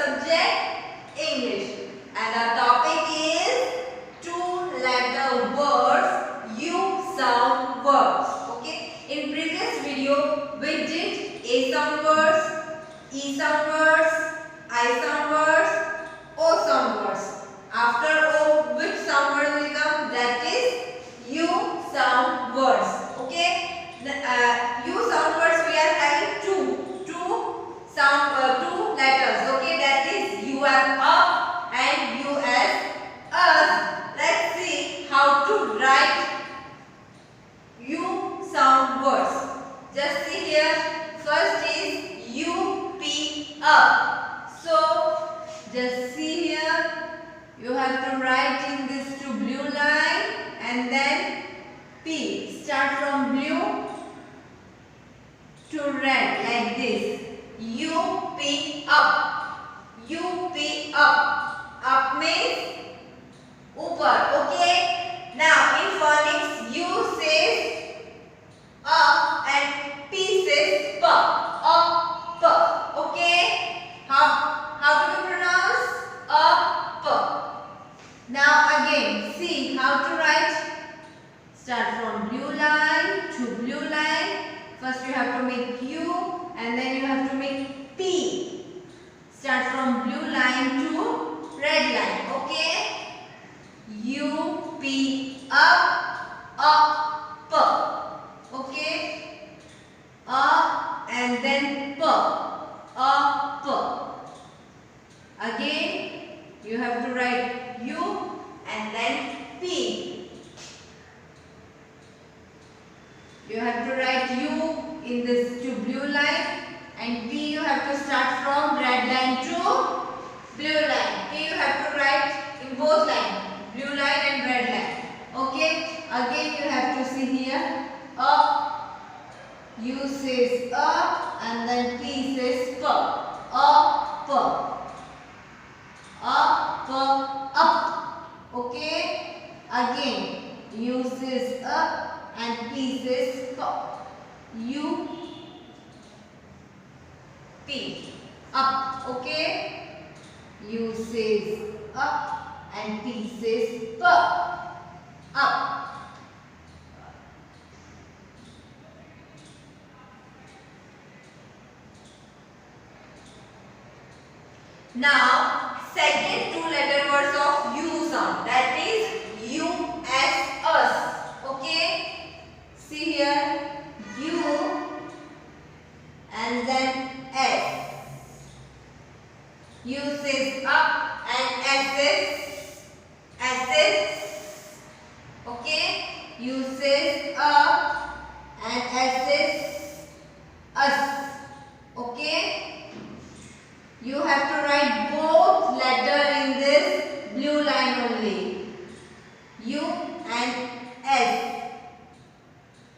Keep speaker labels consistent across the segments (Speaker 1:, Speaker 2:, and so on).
Speaker 1: subject English, and our topic is two-letter words, you sound words. Okay. In previous video we did A sound words, E sound words, I sound words, O sound words. After O, which sound word will come? That is U sound words. Okay. U sound words we are having two letters. Okay, that is U as up and U as us. Let's see how to write U sound words. Just see here. First is U P up. So just see here. You have to write in this two blue line and then P. Start from blue to red like this. U P up. U P up. Up means upar. Okay. Now in phonics, U says up and P says pa. Up. Okay. How do you pronounce? Up. Now again, see how to write. Start from blue line to blue line. First you have to make U and then you have to make P. Start from blue line to red line. Okay. U, P, up. Okay. Up and then P. Up. Again you have to write U and then P. You have to write U in this two blue line and P you have to start from red line to blue line. P you have to write in both lines, blue line and red line. Okay. Again you have to see here up. U says up and then P says P. Up. Okay. Again U says up and P says P. U P up. Okay. U says up and P says P. Up. Now second two-letter words of U sound, that is U as us. Okay. See here U and then S. U says up and S says okay. U says up and S says us. Okay. You have to write both letter in this blue line only. U and S.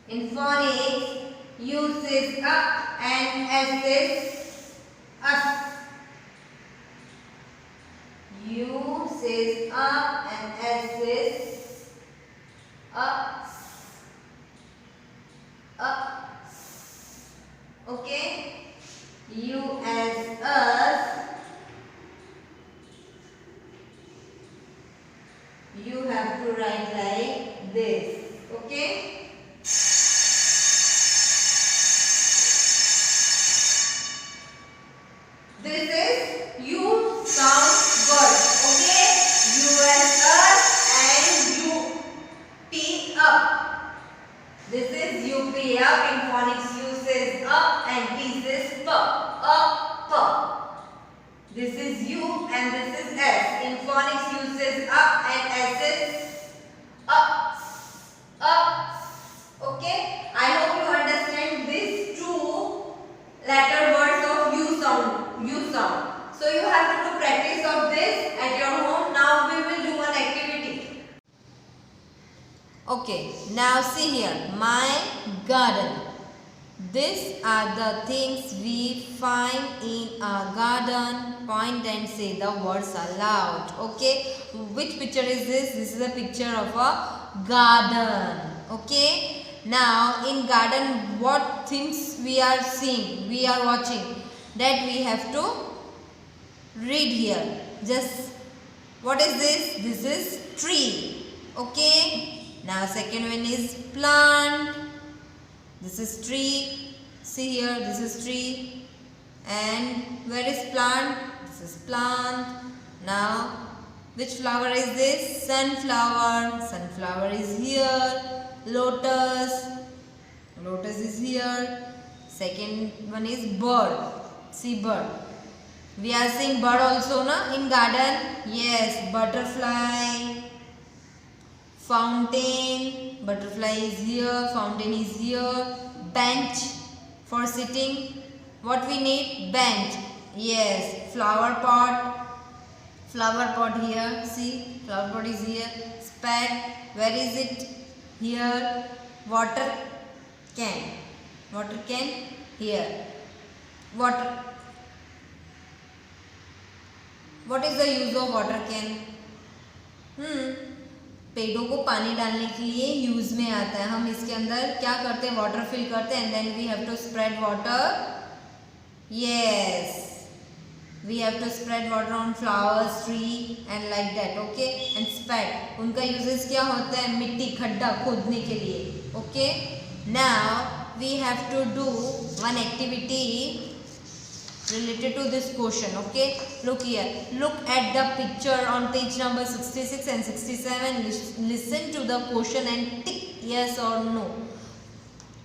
Speaker 1: In phonics, U says up and S says us. U says up and S says us. Okay. U as us. You have to write like this. Okay. This is U sound word. Okay. U as us and U P up. This is U P up. In phonics, U says up and P says P. Up. This is U and this is S. In phonics, U says up and S says up. Okay. I hope you understand these two letter words of U sound. So you have to do practice of this at your home. Now we will do one activity. Okay. Now see here. My garden. These are the things we find in a garden. Point and say the words aloud. Okay. Which picture is this? This is a picture of a garden. Okay. Now in garden, what things we are seeing, we are watching, that we have to read here. Just what is this? This is tree. Okay. Now second one is plant. This is tree. See here, this is tree. And where is plant? This is plant. Now which flower is this? Sunflower. Sunflower is here. Lotus. Lotus is here. Second one is bird. See bird. We are seeing bird also na in garden. Yes, butterfly. Fountain. Butterfly is here. Fountain is here. Bench for sitting. What we need? Bench. Yes, flower pot. Flower pot here. See, flower pot is here. Spade. Where is it? Here. Water can. Water can here. Water. What is the use of water can? पेड़ों को पानी डालने के लिए use में आता है. हम इसके अंदर क्या करते हैं? वाटर फिल करते हैं and then we have to spread water. Yes, we have to spread water on flowers, tree and like that. Okay. And spade, उनका यूजेस क्या होता है? मिट्टी, खड्डा खोदने के लिए. Okay. Now we have to do one activity related to this question. Okay, look here. Look at the picture on page number 66 and 67. Listen to the question and tick yes or no.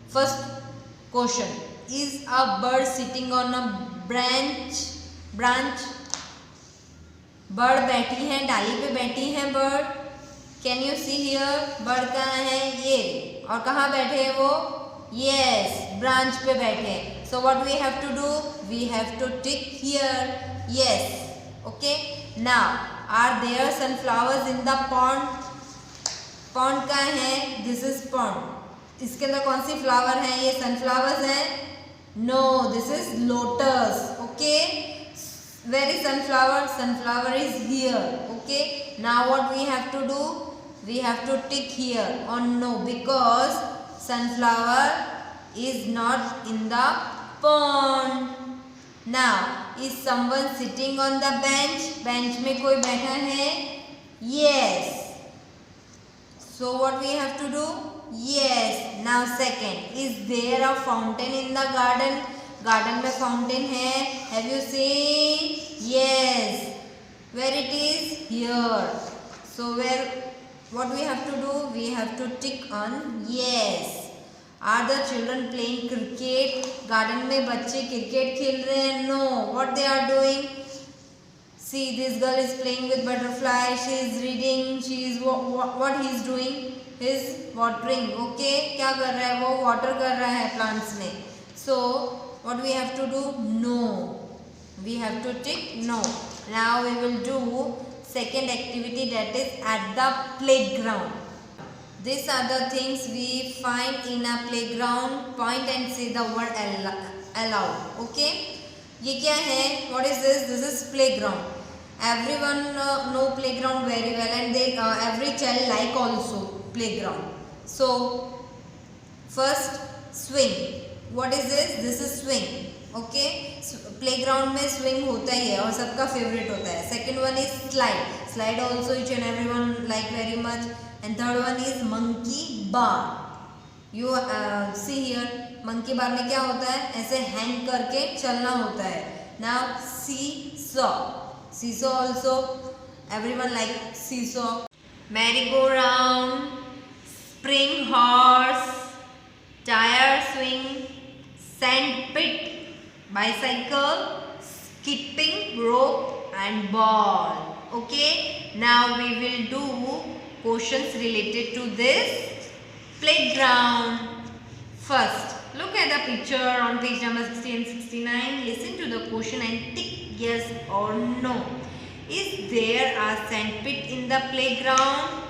Speaker 1: First question: is a bird sitting on a branch? bird बैठी है, डाली पे बैठी है bird. Can you see here? bird कहाँ है? ये. और कहाँ बैठे हैं वो? Yes, branch पे बैठे. So what we have to do? We have to tick here. Yes. Okay. Now, are there sunflowers in the pond? Pond का है? This is pond. इसके अंदर कौन सी flower है? ये sunflowers हैं? No, this is lotus. Okay. Where is sunflower? Sunflower is here. Okay. Now what we have to do? We have to tick here on no because sunflower is not in the pond. Now, is someone sitting on the bench? Bench में कोई बैठा है? Yes. So what we have to do? Yes. Now second, is there a fountain in the garden? Garden में fountain है? Have you seen? Yes. Where it is? Here. So what we have to do? We have to tick on yes. Are the children playing cricket? Garden में बच्चे cricket खेल रहे हैं? No. What they are doing? See, this girl is playing with butterfly. She is reading. She is what he is doing? He is watering. Okay? क्या कर रहा है वो? Water कर रहा है plants में. So what we have to do? No. We have to tick no. Now we will do second activity, that is at the playground. These are the things we find in a playground. Point and say the word aloud. Okay. ये क्या है? What is this? This is playground. Everyone know playground very well and they every child like also playground. So first swing. What is this? This is swing. Okay. Playground में swing होता ही है और सबका favorite होता है. Second one is slide. Slide also each and everyone like very much. And third one is monkey bar. You see here, monkey bar में क्या होता है? ऐसे hang करके चलना होता है. Now seesaw. Seesaw also everyone like seesaw. Merry-go-round, spring horse, tire swing, sand pit, bicycle, skipping rope and ball. Okay. Now we will do questions related to this playground. First, look at the picture on page number 60 and 69. Listen to the question and tick yes or no. Is there a sand pit in the playground?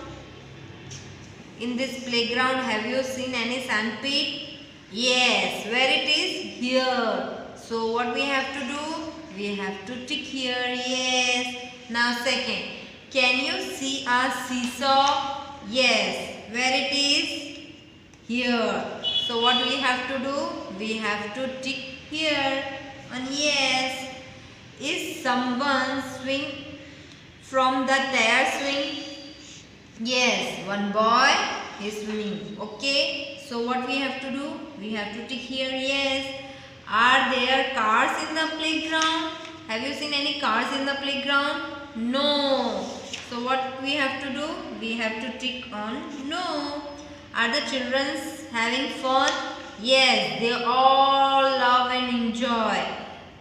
Speaker 1: In this playground, have you seen any sand pit? Yes. Where it is? Here. So what we have to do? We have to tick here. Yes. Now second, can you see a seesaw? Yes. Where it is? Here. So what we have to do? We have to tick here on yes. Is someone swing from the tire swing? Yes, one boy is swimming. Okay, so what we have to do? We have to tick here yes. Are there cars in the playground? Have you seen any cars in the playground? No. So what we have to do? We have to tick on no. Are the children having fun? Yes, they all love and enjoy.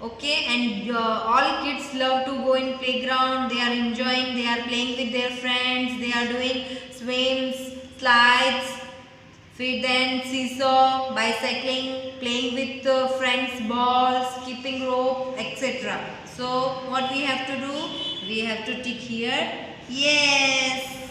Speaker 1: Okay, and all kids love to go in playground. They are enjoying, they are playing with their friends, they are doing swims, slides, fit and seesaw, bicycling, playing with friends, balls, skipping rope, etc. So what we have to do? We have to tick here yes.